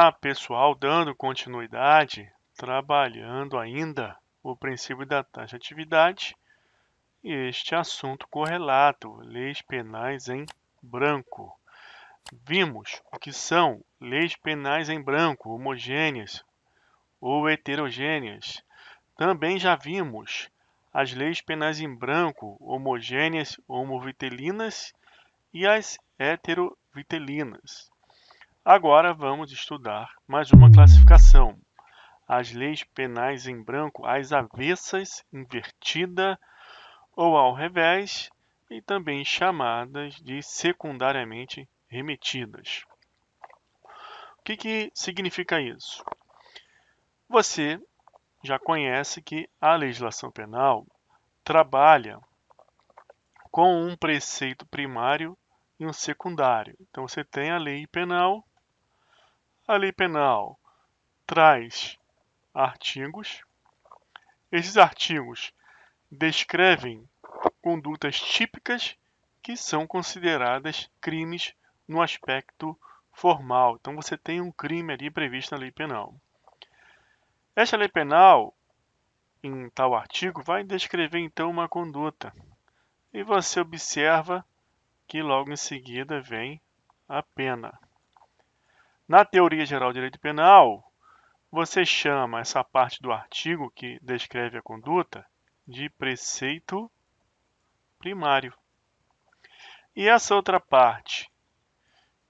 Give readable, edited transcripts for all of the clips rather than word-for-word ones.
Olá, pessoal, dando continuidade, trabalhando ainda o princípio da taxatividade e este assunto correlato, leis penais em branco. Vimos o que são leis penais em branco, homogêneas ou heterogêneas. Também já vimos as leis penais em branco, homogêneas, homovitelinas e as heterovitelinas. Agora vamos estudar mais uma classificação. As leis penais em branco, às avessas, invertida ou ao revés, e também chamadas de secundariamente remetidas. O que significa isso? Você já conhece que a legislação penal trabalha com um preceito primário e um secundário. Então você tem a lei penal. A lei penal traz artigos. Esses artigos descrevem condutas típicas que são consideradas crimes no aspecto formal. Então você tem um crime ali previsto na lei penal. Esta lei penal, em tal artigo, vai descrever então uma conduta. E você observa que logo em seguida vem a pena. Na teoria geral de direito penal, você chama essa parte do artigo que descreve a conduta de preceito primário. E essa outra parte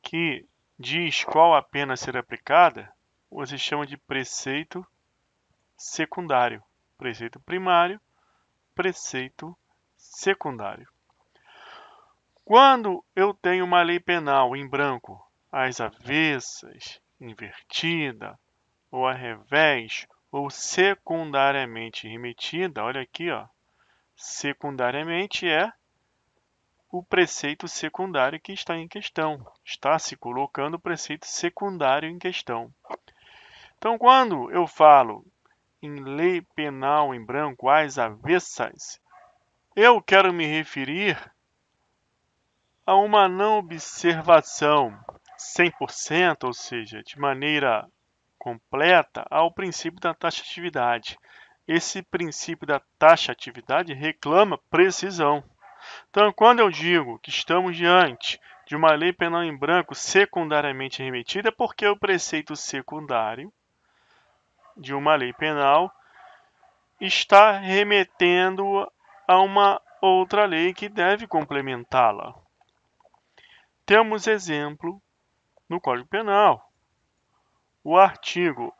que diz qual a pena a ser aplicada, você chama de preceito secundário. Preceito primário, preceito secundário. Quando eu tenho uma lei penal em branco, às avessas, invertida, ou ao revés, ou secundariamente remetida, olha aqui, ó, secundariamente é o preceito secundário que está em questão. Está se colocando o preceito secundário em questão. Então, quando eu falo em lei penal em branco, às avessas, eu quero me referir a uma não observação 100%, ou seja, de maneira completa, ao princípio da taxatividade. Esse princípio da taxatividade reclama precisão. Então, quando eu digo que estamos diante de uma lei penal em branco secundariamente remetida, é porque o preceito secundário de uma lei penal está remetendo a uma outra lei que deve complementá-la. Temos exemplo no Código Penal. O artigo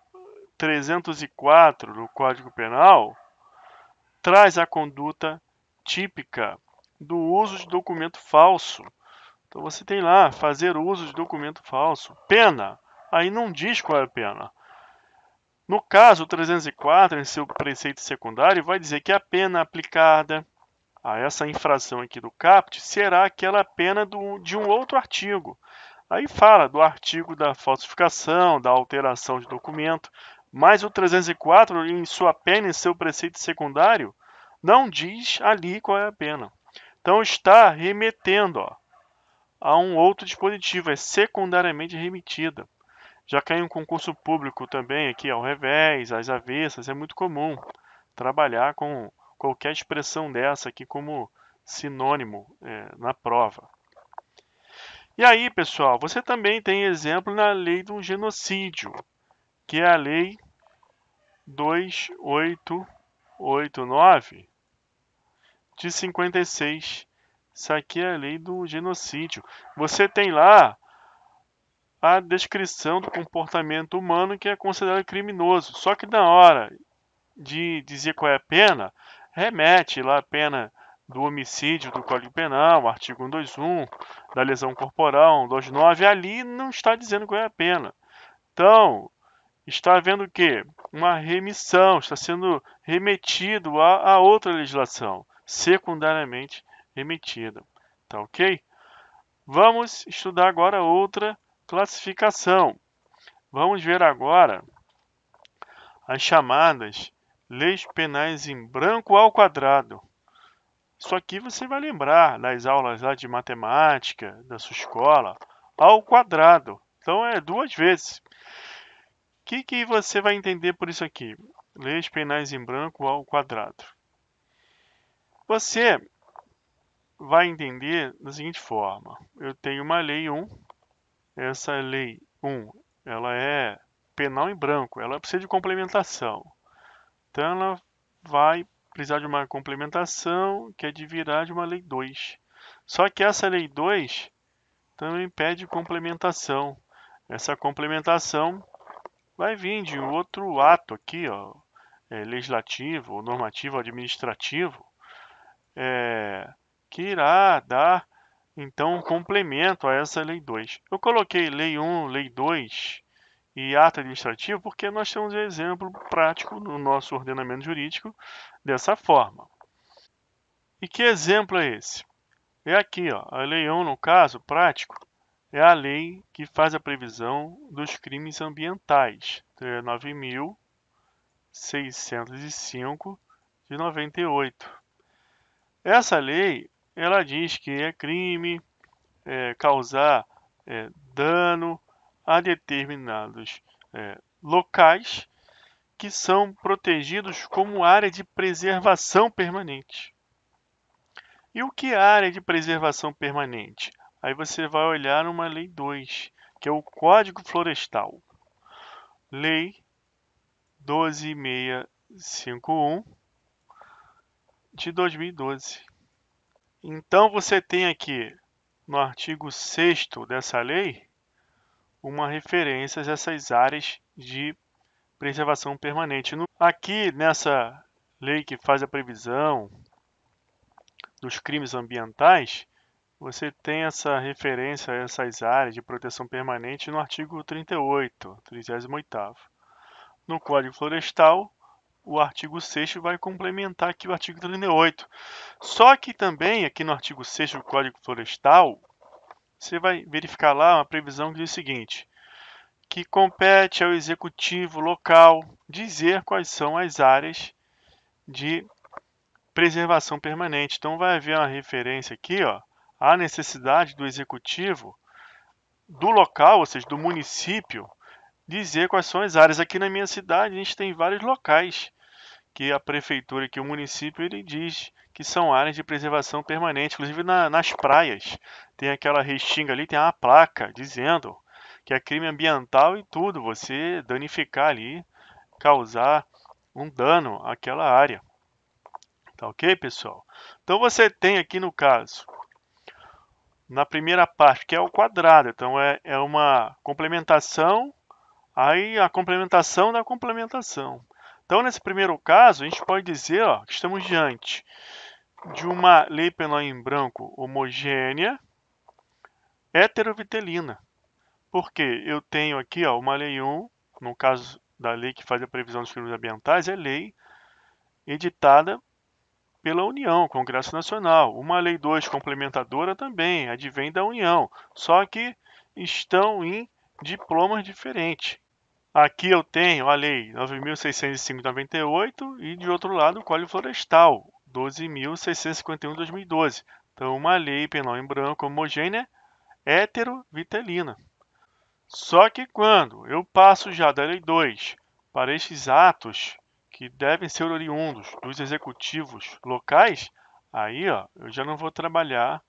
304 do Código Penal traz a conduta típica do uso de documento falso. Então você tem lá, fazer uso de documento falso. Pena, aí não diz qual é a pena. No caso, o 304, em seu preceito secundário, vai dizer que a pena aplicada a essa infração aqui do caput será aquela pena de um outro artigo. Aí fala do artigo da falsificação, da alteração de documento, mas o 304, em sua pena, em seu preceito secundário, não diz ali qual é a pena. Então está remetendo, ó, a um outro dispositivo, é secundariamente remetida. Já caiu em concurso público também, aqui ao revés, às avessas, é muito comum trabalhar com qualquer expressão dessa aqui como sinônimo na prova. E aí, pessoal, você também tem exemplo na lei do genocídio, que é a lei 2889 de 56. Isso aqui é a lei do genocídio. Você tem lá a descrição do comportamento humano que é considerado criminoso. Só que na hora de dizer qual é a pena, remete lá a pena do homicídio do Código Penal, artigo 121, da lesão corporal, 129, ali não está dizendo qual é a pena. Então, está havendo o quê? Uma remissão, está sendo remetido a outra legislação, secundariamente remetida. Tá ok? Vamos estudar agora outra classificação. Vamos ver agora as chamadas leis penais em branco ao quadrado. Isso aqui você vai lembrar das aulas lá de matemática, da sua escola, ao quadrado. Então é duas vezes. que você vai entender por isso aqui? Leis penais em branco ao quadrado. Você vai entender da seguinte forma. Eu tenho uma lei 1. Essa lei 1, ela é penal em branco. Ela precisa de complementação. Então, ela vai precisar de uma complementação que é de virar de uma lei 2. Só que essa lei 2 também pede complementação. Essa complementação vai vir de outro ato aqui, ó, legislativo, normativo, administrativo, que irá dar, então, um complemento a essa lei 2. Eu coloquei lei 1, lei 2 e ato administrativo porque nós temos um exemplo prático no nosso ordenamento jurídico dessa forma. E que exemplo é esse? É aqui, ó, a lei 1, no caso prático, é a lei que faz a previsão dos crimes ambientais, 9.605 de 98. Essa lei, ela diz que é crime causar dano a determinados locais que são protegidos como área de preservação permanente. E o que é área de preservação permanente? Aí você vai olhar numa lei 2, que é o Código Florestal. Lei 12.651 de 2012. Então você tem aqui no artigo 6º dessa lei uma referência a essas áreas de preservação permanente. Aqui nessa lei que faz a previsão dos crimes ambientais, você tem essa referência a essas áreas de proteção permanente no artigo 38, 38º. No Código Florestal, o artigo 6º vai complementar aqui o artigo 38. Só que também aqui no artigo 6º do Código Florestal, você vai verificar lá uma previsão que diz o seguinte, que compete ao executivo local dizer quais são as áreas de preservação permanente. Então vai haver uma referência aqui, ó, à necessidade do executivo do local, ou seja, do município, dizer quais são as áreas. Aqui na minha cidade a gente tem vários locais que a prefeitura, que o município, ele diz que são áreas de preservação permanente, inclusive nas praias. Tem aquela restinga ali, tem uma placa dizendo que é crime ambiental e tudo, você danificar ali, causar um dano àquela área. Tá ok, pessoal? Então você tem aqui no caso, na primeira parte, que é o quadrado. Então é uma complementação, aí a complementação da complementação. Então nesse primeiro caso, a gente pode dizer ó, que estamos diante de uma lei penal em branco homogênea, heterovitelina. Porque eu tenho aqui ó, uma lei 1, no caso da lei que faz a previsão dos crimes ambientais, é lei editada pela União, Congresso Nacional. Uma lei 2 complementadora também advém da União, só que estão em diplomas diferentes. Aqui eu tenho a lei 9.605 de 98 e de outro lado o Código Florestal 12.651 de 2012. Então uma lei penal em branco homogênea heterovitelina. Só que quando eu passo já da lei 2 para estes atos que devem ser oriundos dos executivos locais, aí ó, eu já não vou trabalhar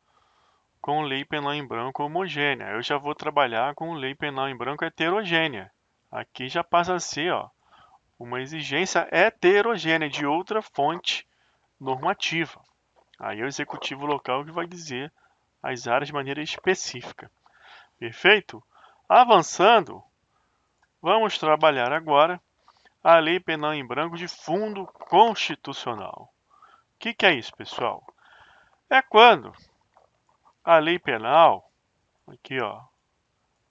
com lei penal em branco homogênea, eu já vou trabalhar com lei penal em branco heterogênea. Aqui já passa a ser ó, uma exigência heterogênea de outra fonte normativa. Aí é o executivo local que vai dizer as áreas de maneira específica. Perfeito? Avançando, vamos trabalhar agora a Lei Penal em Branco de fundo constitucional. O que é isso, pessoal? É quando a lei penal, aqui ó,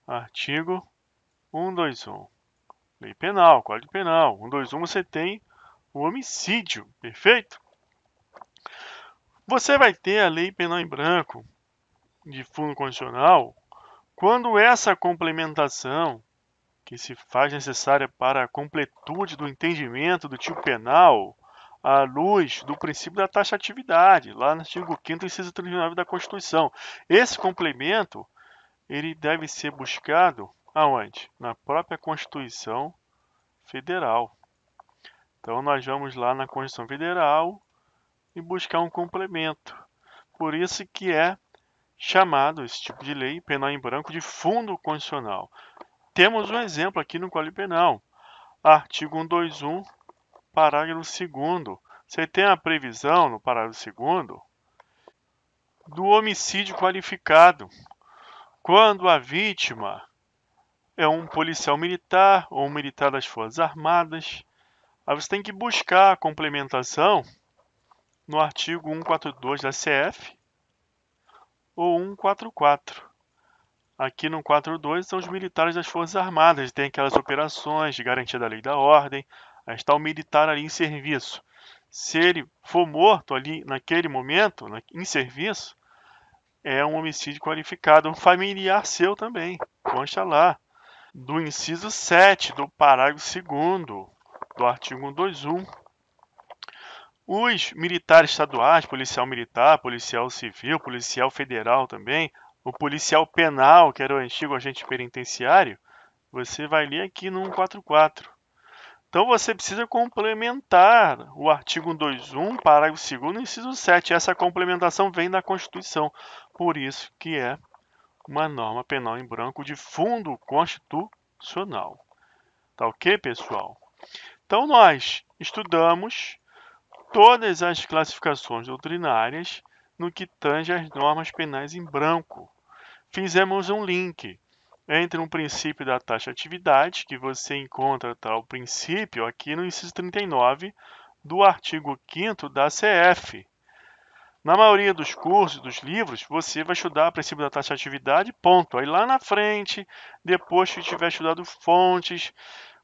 artigo 121, lei penal, Código Penal, 121 você tem o homicídio, perfeito? Você vai ter a lei penal em branco de fundo constitucional quando essa complementação que se faz necessária para a completude do entendimento do tipo penal à luz do princípio da taxatividade, lá no artigo 5º, inciso 39 da Constituição. Esse complemento, ele deve ser buscado aonde? Na própria Constituição Federal. Então, nós vamos lá na Constituição Federal e buscar um complemento. Por isso que é chamado esse tipo de lei penal em branco de fundo constitucional. Temos um exemplo aqui no Código Penal. Artigo 121, parágrafo 2º. Você tem a previsão no parágrafo 2º do homicídio qualificado. Quando a vítima é um policial militar ou um militar das Forças Armadas, aí você tem que buscar a complementação no artigo 142 da CF ou 144. Aqui no 42 são os militares das Forças Armadas, tem aquelas operações de garantia da lei e da ordem, aí está o militar ali em serviço. Se ele for morto ali naquele momento, em serviço, é um homicídio qualificado, um familiar seu também, consta lá. Do inciso 7 do parágrafo 2º do artigo 121. Os militares estaduais, policial militar, policial civil, policial federal também, o policial penal, que era o antigo agente penitenciário, você vai ler aqui no 144. Então você precisa complementar o artigo 121, parágrafo 2º, inciso 7. Essa complementação vem da Constituição, por isso que é uma norma penal em branco de fundo constitucional. Tá ok, pessoal? Então nós estudamos todas as classificações doutrinárias no que tange às normas penais em branco. Fizemos um link entre um princípio da taxatividade, que você encontra tal princípio aqui no inciso 39 do artigo 5º da CF. Na maioria dos cursos, dos livros, você vai estudar o princípio da taxatividade, ponto. Aí lá na frente, depois que tiver estudado fontes,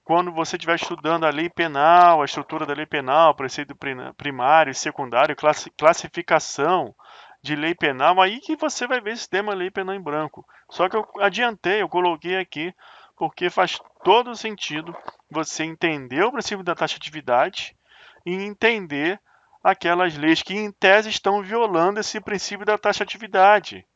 quando você estiver estudando a lei penal, a estrutura da lei penal, preceito primário e secundário, classificação de lei penal, aí que você vai ver esse tema lei penal em branco. Só que eu adiantei, eu coloquei aqui, porque faz todo sentido você entender o princípio da taxatividade e entender aquelas leis que, em tese, estão violando esse princípio da taxatividade,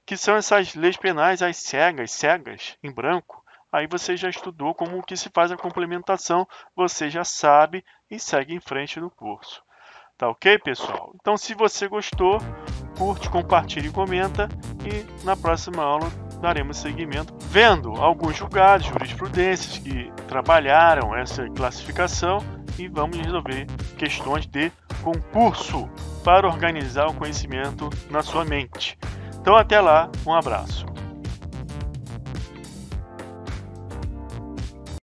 que são essas leis penais, as cegas, em branco. Aí você já estudou como que se faz a complementação, você já sabe e segue em frente no curso. Tá ok, pessoal? Então, se você gostou, curte, compartilha e comenta. E na próxima aula daremos seguimento vendo alguns julgados, jurisprudências que trabalharam essa classificação e vamos resolver questões de concurso para organizar o conhecimento na sua mente. Então, até lá, um abraço.